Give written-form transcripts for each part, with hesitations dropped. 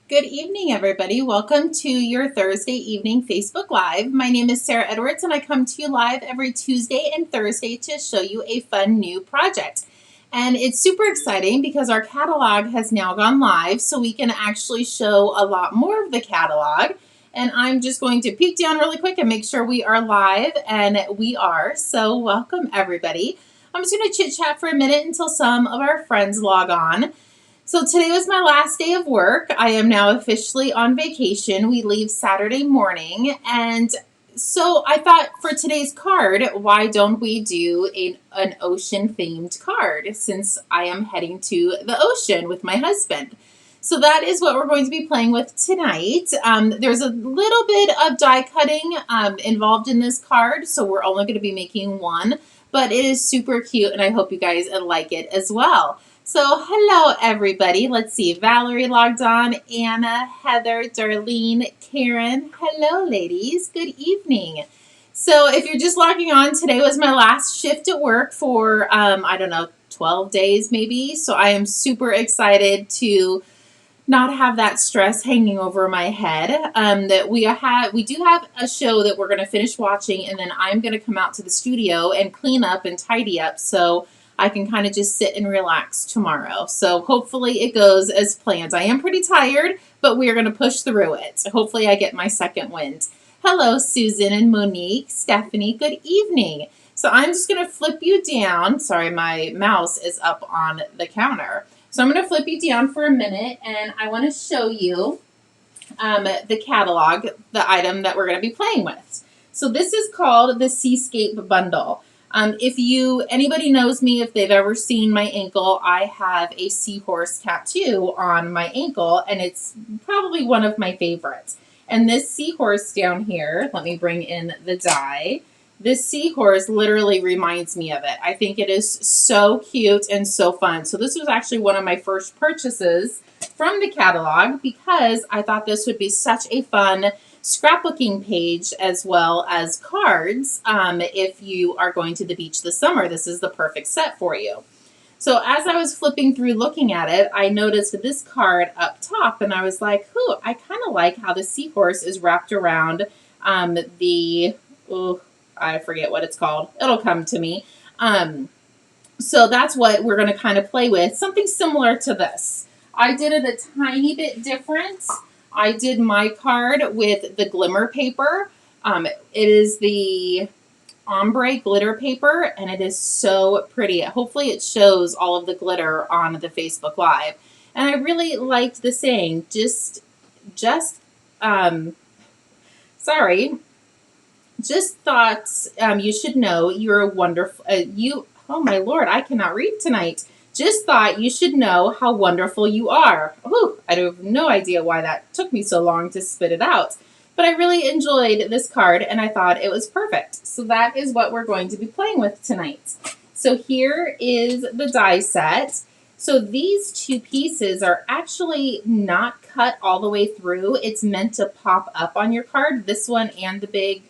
Good evening, everybody. Welcome to your Thursday evening Facebook Live. My name is Sarah Edwards, and I come to you live every Tuesday and Thursday to show you a fun new project. And it's super exciting because our catalog has now gone live, so we can actually show a lot more of the catalog. And I'm just going to peek down really quick and make sure we are live, and we are. So welcome, everybody. I'm just going to chit chat for a minute until some of our friends log on. So today was my last day of work. I am now officially on vacation. We leave Saturday morning. And so I thought for today's card, why don't we do an ocean themed card since I am heading to the ocean with my husband. So that is what we're going to be playing with tonight. There's a little bit of die cutting involved in this card, so we're only going to be making one, but it is super cute and I hope you guys like it as well. So hello everybody. Let's see. Valerie logged on, Anna, Heather, Darlene, Karen. Hello ladies. Good evening. So if you're just logging on, today was my last shift at work for, I don't know, 12 days maybe. So I am super excited to not have that stress hanging over my head. That we do have a show that we're going to finish watching, and then I'm going to come out to the studio and clean up and tidy up so I can kind of just sit and relax tomorrow. So hopefully it goes as planned. I am pretty tired, but we are going to push through it. Hopefully I get my second wind. Hello, Susan and Monique. Stephanie, good evening. So I'm just going to flip you down. Sorry, my mouse is up on the counter. So I'm going to flip you down for a minute, and I want to show you the catalog, the item that we're going to be playing with. So this is called the Seascape bundle. If anybody knows me, if they've ever seen my ankle, I have a seahorse tattoo on my ankle, and it's probably one of my favorites. And this seahorse down here, let me bring in the die. This seahorse literally reminds me of it. I think it is so cute and so fun. So this was actually one of my first purchases from the catalog because I thought this would be such a fun scrapbooking page as well as cards. If you are going to the beach this summer, this is the perfect set for you. So as I was flipping through looking at it, I noticed this card up top, and I was like, I kind of like how the seahorse is wrapped around I forget what it's called. It'll come to me. So that's what we're going to kind of play with. Something similar to this. I did it a tiny bit different. I did my card with the glimmer paper. It is the ombre glitter paper, and it is so pretty. Hopefully it shows all of the glitter on the Facebook Live. And I really liked the saying, just thought you should know you're a wonderful, oh my Lord, I cannot read tonight. Just thought you should know how wonderful you are. I have no idea why that took me so long to spit it out. But I really enjoyed this card, and I thought it was perfect. So that is what we're going to be playing with tonight. So here is the die set. So these two pieces are actually not cut all the way through. It's meant to pop up on your card, this one and the big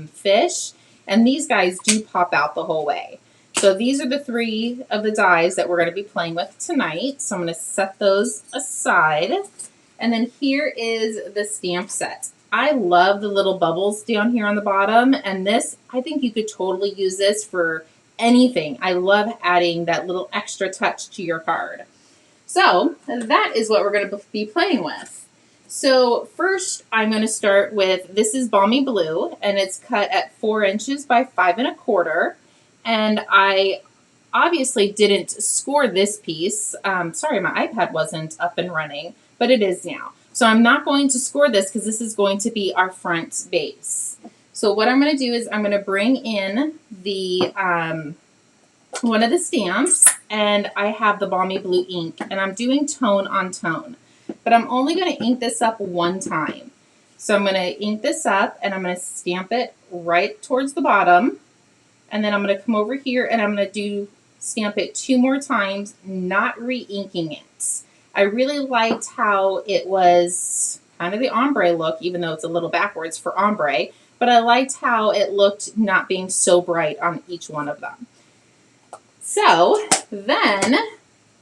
fish. And these guys do pop out the whole way. So these are the three of the dies that we're going to be playing with tonight. So I'm going to set those aside. And then here is the stamp set. I love the little bubbles down here on the bottom. And this, I think you could totally use this for anything. I love adding that little extra touch to your card. So that is what we're going to be playing with. So first I'm going to start with, this is Balmy Blue, and it's cut at 4 inches by 5 1/4. And I obviously didn't score this piece. Sorry, my iPad wasn't up and running, but it is now. So I'm not going to score this because this is going to be our front base. So what I'm going to do is I'm going to bring in the one of the stamps, and I have the Balmy Blue ink, and I'm doing tone on tone. But I'm only going to ink this up one time. So I'm going to ink this up, and I'm going to stamp it right towards the bottom. And then I'm going to come over here, and I'm going to stamp it 2 more times, not re-inking it. I really liked how it was kind of the ombre look, even though it's a little backwards for ombre. But I liked how it looked not being so bright on each one of them. So then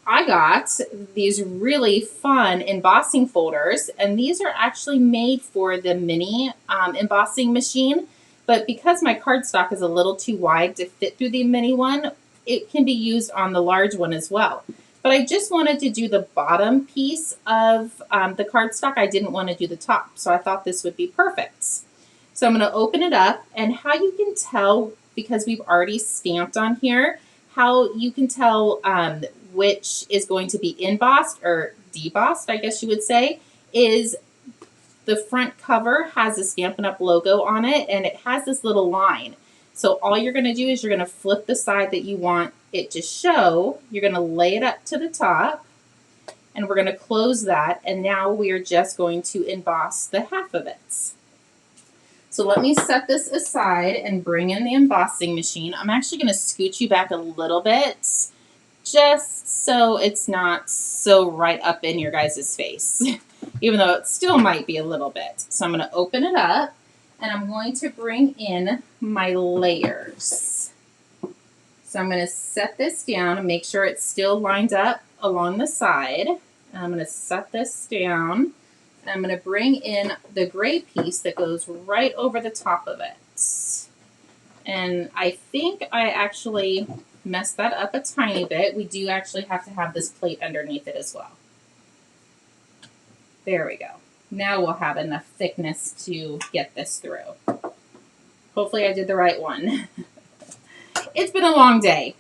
I got these really fun embossing folders, and these are actually made for the mini embossing machine, but because my cardstock is a little too wide to fit through the mini one, it can be used on the large one as well. But I just wanted to do the bottom piece of the cardstock. I didn't want to do the top, so I thought this would be perfect. So I'm going to open it up, and how you can tell, because we've already stamped on here, how you can tell which is going to be embossed or debossed, I guess you would say, is the front cover has a Stampin' Up! Logo on it, and it has this little line. So all you're going to do is you're going to flip the side that you want it to show. You're going to lay it up to the top, and we're going to close that, and now we are just going to emboss the half of it. So let me set this aside and bring in the embossing machine. I'm actually going to scoot you back a little bit just so it's not so right up in your guys' face, even though it still might be a little bit. So I'm going to open it up, and I'm going to bring in my layers. So I'm going to set this down and make sure it's still lined up along the side. And I'm going to set this down. I'm going to bring in the gray piece that goes right over the top of it. And I think I actually messed that up a tiny bit. We do actually have to have this plate underneath it as well. There we go. Now we'll have enough thickness to get this through. Hopefully I did the right one. It's been a long day.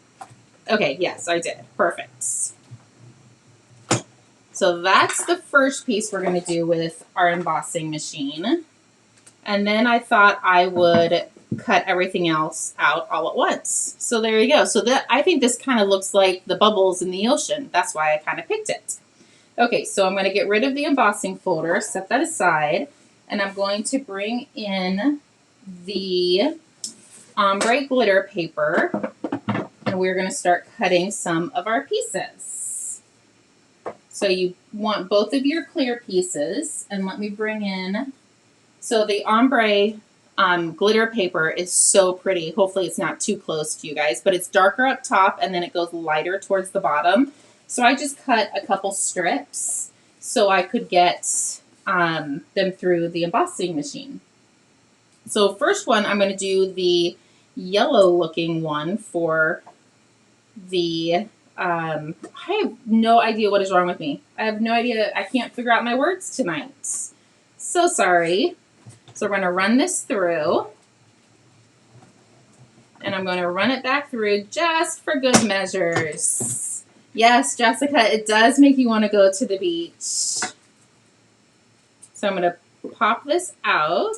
Okay, yes, I did. Perfect. So that's the first piece we're going to do with our embossing machine. And then I thought I would cut everything else out all at once. So there you go. So I think this kind of looks like the bubbles in the ocean. That's why I kind of picked it. Okay, so I'm going to get rid of the embossing folder, set that aside, and I'm going to bring in the ombre glitter paper, and we're going to start cutting some of our pieces. So you want both of your clear pieces, and let me bring in, so the ombre glitter paper is so pretty. Hopefully it's not too close to you guys, but it's darker up top and then it goes lighter towards the bottom. So I just cut a couple strips so I could get them through the embossing machine. So first one, I'm going to do the yellow looking one for the I have no idea what is wrong with me. I have no idea. I can't figure out my words tonight. So sorry. So we're going to run this through. And I'm going to run it back through just for good measures. Yes, Jessica, it does make you want to go to the beach. So I'm going to pop this out.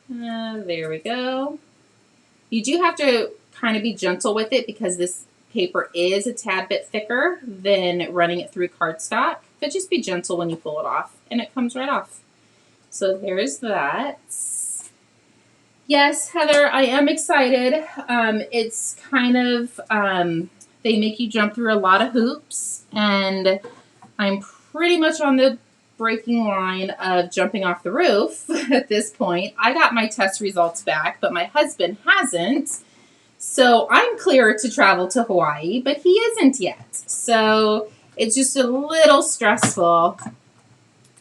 There we go. You do have to kind of be gentle with it because this paper is a tad bit thicker than running it through cardstock, but just be gentle when you pull it off and it comes right off. So there's that. Yes, Heather, I am excited. It's kind of, they make you jump through a lot of hoops, and I'm pretty much on the breaking line of jumping off the roof at this point. I got my test results back, but my husband hasn't. So I'm clear to travel to Hawaii, but he isn't yet. So it's just a little stressful,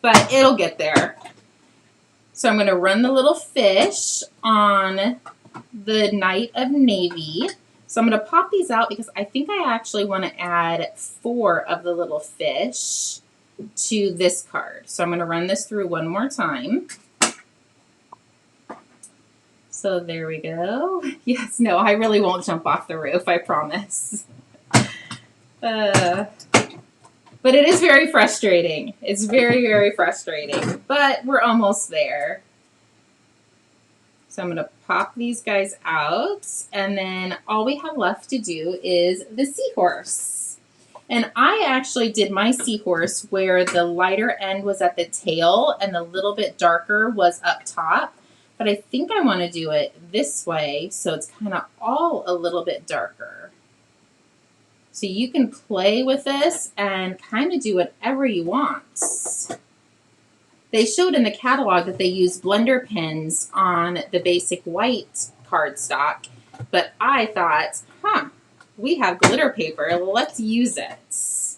but it'll get there. So I'm going to run the little fish on the Night of Navy. So I'm going to pop these out because I think I actually want to add 4 of the little fish to this card. So I'm going to run this through one more time. So there we go. Yes, no, I really won't jump off the roof, I promise. But it is very frustrating. It's very, very frustrating, but we're almost there. So I'm going to pop these guys out, and then all we have left to do is the seahorse. And I actually did my seahorse where the lighter end was at the tail and the little bit darker was up top. But I think I want to do it this way so it's kind of all a little bit darker. So you can play with this and kind of do whatever you want. They showed in the catalog that they use blender pens on the basic white cardstock, but I thought, we have glitter paper. Let's use it.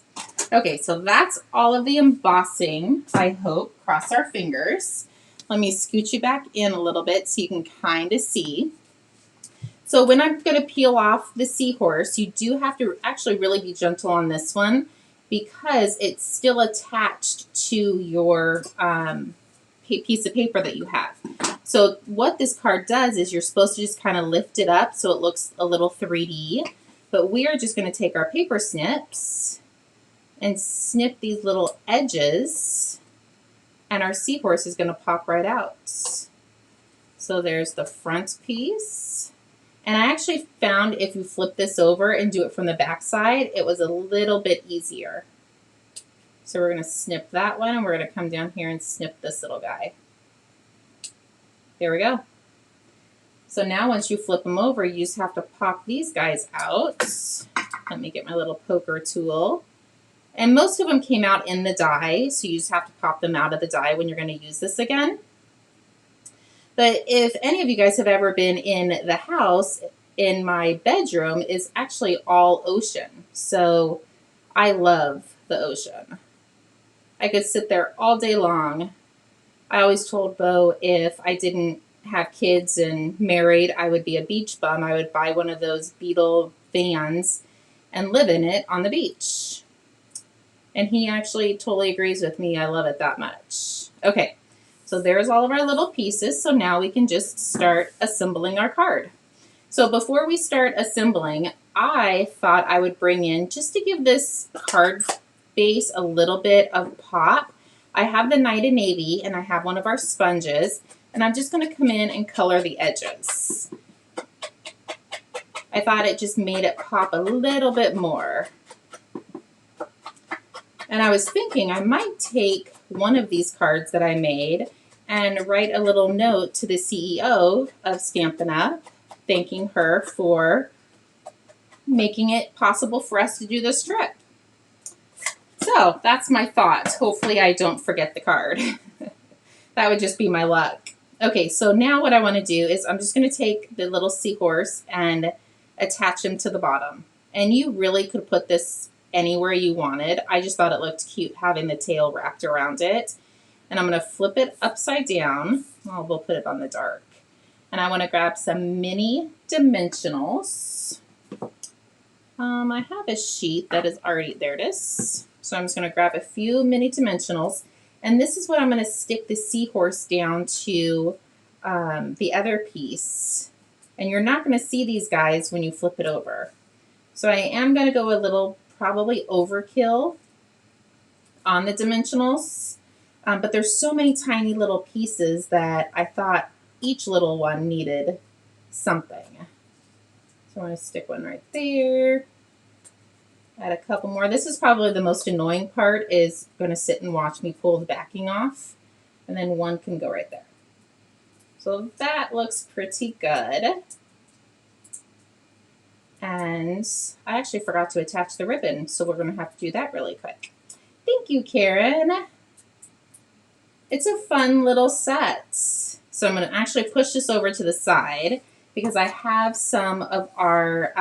Okay, so that's all of the embossing, I hope. Cross our fingers. Let me scoot you back in a little bit so you can kind of see. So when I'm going to peel off the seahorse, you do have to actually really be gentle on this one because it's still attached to your piece of paper that you have. So what this card does is you're supposed to just kind of lift it up so it looks a little 3D. But we are just going to take our paper snips and snip these little edges, and our seahorse is going to pop right out. So there's the front piece. And I actually found if you flip this over and do it from the back side, it was a little bit easier. So we're going to snip that one, and we're going to come down here and snip this little guy. There we go. So now once you flip them over, you just have to pop these guys out. Let me get my little poker tool. And most of them came out in the die, so you just have to pop them out of the die when you're going to use this again. But if any of you guys have ever been in the house, in my bedroom is actually all ocean. So I love the ocean. I could sit there all day long. I always told Bo if I didn't have kids and married, I would be a beach bum. I would buy one of those Beetle vans and live in it on the beach. And he actually totally agrees with me. I love it that much. Okay, so there's all of our little pieces. So now we can just start assembling our card. So before we start assembling, I thought I would bring in, just to give this card base a little bit of pop, I have the Night of Navy and I have one of our sponges, and I'm just going to come in and color the edges. I thought it just made it pop a little bit more. And I was thinking I might take one of these cards that I made and write a little note to the CEO of Stampin', thanking her for making it possible for us to do this trip. So that's my thought. Hopefully I don't forget the card. That would just be my luck. Okay, so now what I want to do is I'm just going to take the little seahorse and attach him to the bottom. And you really could put this anywhere you wanted. I just thought it looked cute having the tail wrapped around it. And I'm going to flip it upside down. Oh, we'll put it on the dark. And I want to grab some mini dimensionals. I have a sheet that is already, there it is. So I'm just going to grab a few mini dimensionals. And this is what I'm going to stick the seahorse down to the other piece. And you're not going to see these guys when you flip it over. So I am going to go a little probably overkill on the dimensionals. But there's so many tiny little pieces that I thought each little one needed something. So I'm going to stick one right there. Add a couple more. This is probably the most annoying part, is going to sit and watch me pull the backing off. And then one can go right there. So that looks pretty good. And I actually forgot to attach the ribbon, so we're going to have to do that really quick. Thank you, Karen. It's a fun little set. So I'm going to actually push this over to the side because I have some of our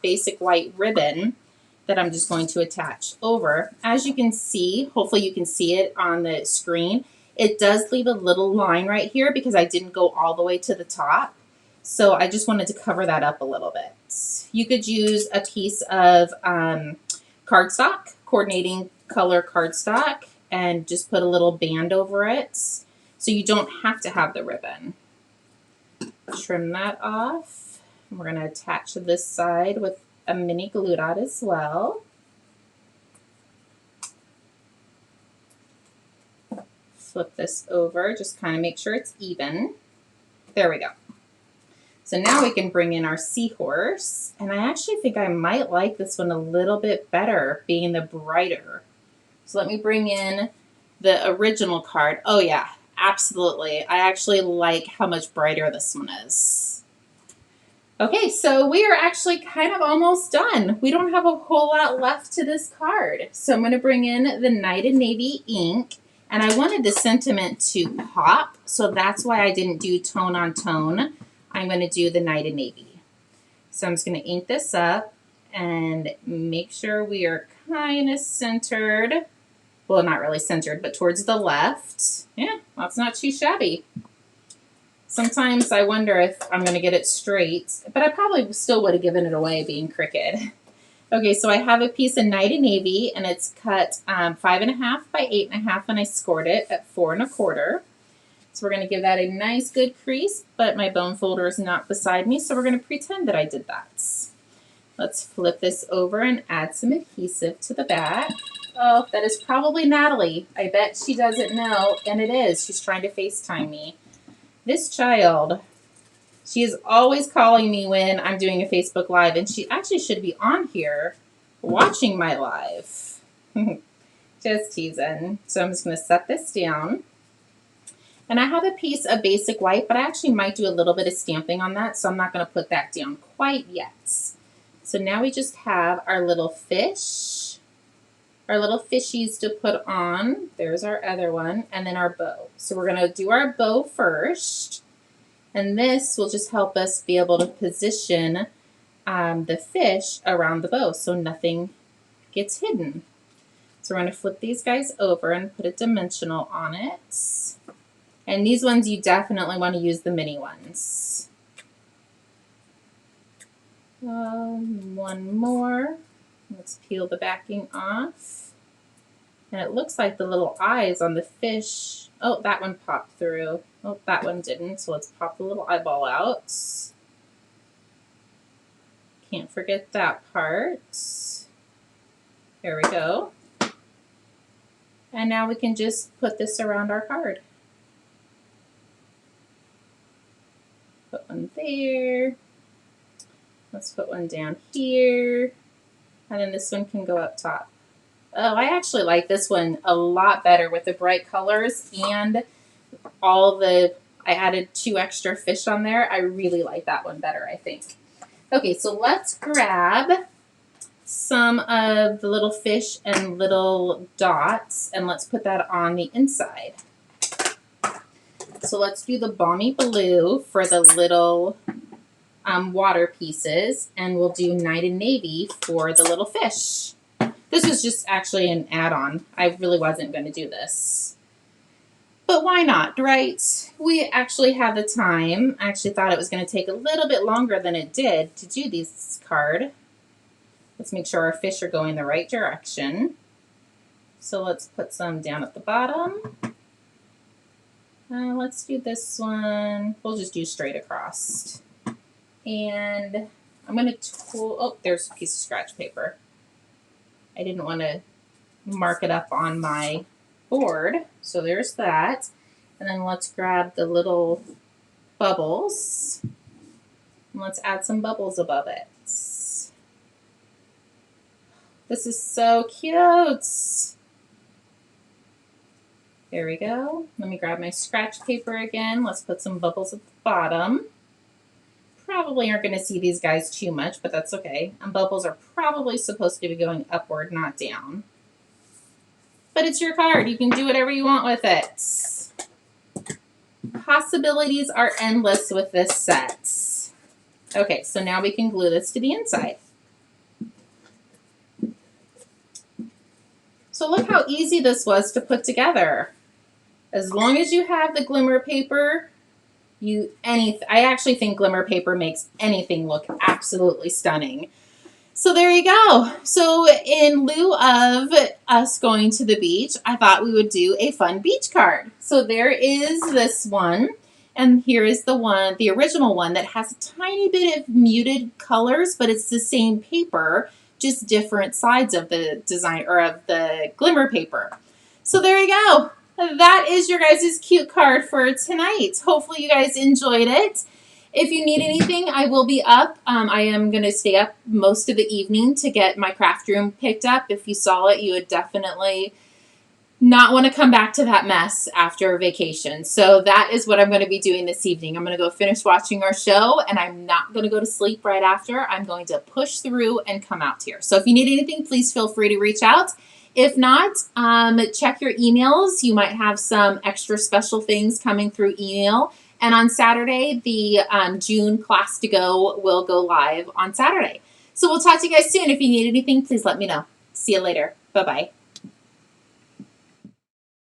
basic white ribbon that I'm just going to attach over. As you can see, hopefully you can see it on the screen, it does leave a little line right here because I didn't go all the way to the top. So I just wanted to cover that up a little bit. You could use a piece of cardstock, coordinating color cardstock, and just put a little band over it so you don't have to have the ribbon. Trim that off. We're going to attach this side with a mini glue dot as well. Flip this over, just kind of make sure it's even. There we go. So now we can bring in our seahorse, and I actually think I might like this one a little bit better, being the brighter. So let me bring in the original card. Oh yeah, absolutely. I actually like how much brighter this one is. Okay, so we are actually kind of almost done. We don't have a whole lot left to this card. So I'm going to bring in the Night of Navy ink, and I wanted the sentiment to pop, so that's why I didn't do tone on tone. I'm going to do the Night of Navy. So I'm just going to ink this up, and make sure we are kind of centered. Well, not really centered, but towards the left. Yeah, that's not too shabby. Sometimes I wonder if I'm going to get it straight, but I probably still would have given it away being crooked. Okay, so I have a piece of Night and Navy, and it's cut 5.5 by 8.5, and I scored it at 4 1/4. So we're going to give that a nice good crease, but my bone folder is not beside me, so we're going to pretend that I did that. Let's flip this over and add some adhesive to the back. Oh, that is probably Natalie. I bet she doesn't know, and it is. She's trying to FaceTime me. This child, she is always calling me when I'm doing a Facebook Live, and she actually should be on here watching my live. Just teasing. So I'm just going to set this down. And I have a piece of basic white, but I actually might do a little bit of stamping on that, so I'm not going to put that down quite yet. So now we just have our little fish, our little fishies to put on. There's our other one, and then our bow. So we're going to do our bow first, and this will just help us be able to position the fish around the bow so nothing gets hidden. So we're going to flip these guys over and put a dimensional on it. And these ones, you definitely want to use the mini ones. One more. Let's peel the backing off. And it looks like the little eyes on the fish. Oh, that one popped through. Oh, that one didn't. So let's pop the little eyeball out. Can't forget that part. There we go. And now we can just put this around our card. Put one there. Let's put one down here. And then this one can go up top. Oh, I actually like this one a lot better with the bright colors and I added 2 extra fish on there. I really like that one better, I think. Okay, so let's grab some of the little fish and little dots, and let's put that on the inside. So let's do the balmy blue for the little water pieces, and we'll do Night and Navy for the little fish. This was just actually an add-on. I really wasn't going to do this. But why not, right? We actually have the time. I actually thought it was going to take a little bit longer than it did to do this card. Let's make sure our fish are going the right direction. So let's put some down at the bottom. Let's do this one. We'll just do straight across. And I'm going to oh, there's a piece of scratch paper. I didn't want to mark it up on my board. So there's that. And then let's grab the little bubbles. And let's add some bubbles above it. This is so cute. There we go. Let me grab my scratch paper again. Let's put some bubbles at the bottom. Probably aren't going to see these guys too much, but that's okay. And bubbles are probably supposed to be going upward, not down. But it's your card. You can do whatever you want with it. Possibilities are endless with this set. Okay, so now we can glue this to the inside. So look how easy this was to put together. As long as you have the glimmer paper, I actually think glimmer paper makes anything look absolutely stunning. So there you go. So in lieu of us going to the beach, I thought we would do a fun beach card. So there is this one, and here is the original one that has a tiny bit of muted colors, but it's the same paper, just different sides of the design or of the glimmer paper. So there you go. That is your guys' cute card for tonight. Hopefully you guys enjoyed it. If you need anything, I will be up. I am going to stay up most of the evening to get my craft room picked up. If you saw it, you would definitely not want to come back to that mess after vacation. So that is what I'm going to be doing this evening. I'm going to go finish watching our show, and I'm not going to go to sleep right after. I'm going to push through and come out here. So if you need anything, please feel free to reach out. If not, check your emails. You might have some extra special things coming through email. And on Saturday, the June class to go will go live on Saturday. So we'll talk to you guys soon. If you need anything, please let me know. See you later. Bye-bye.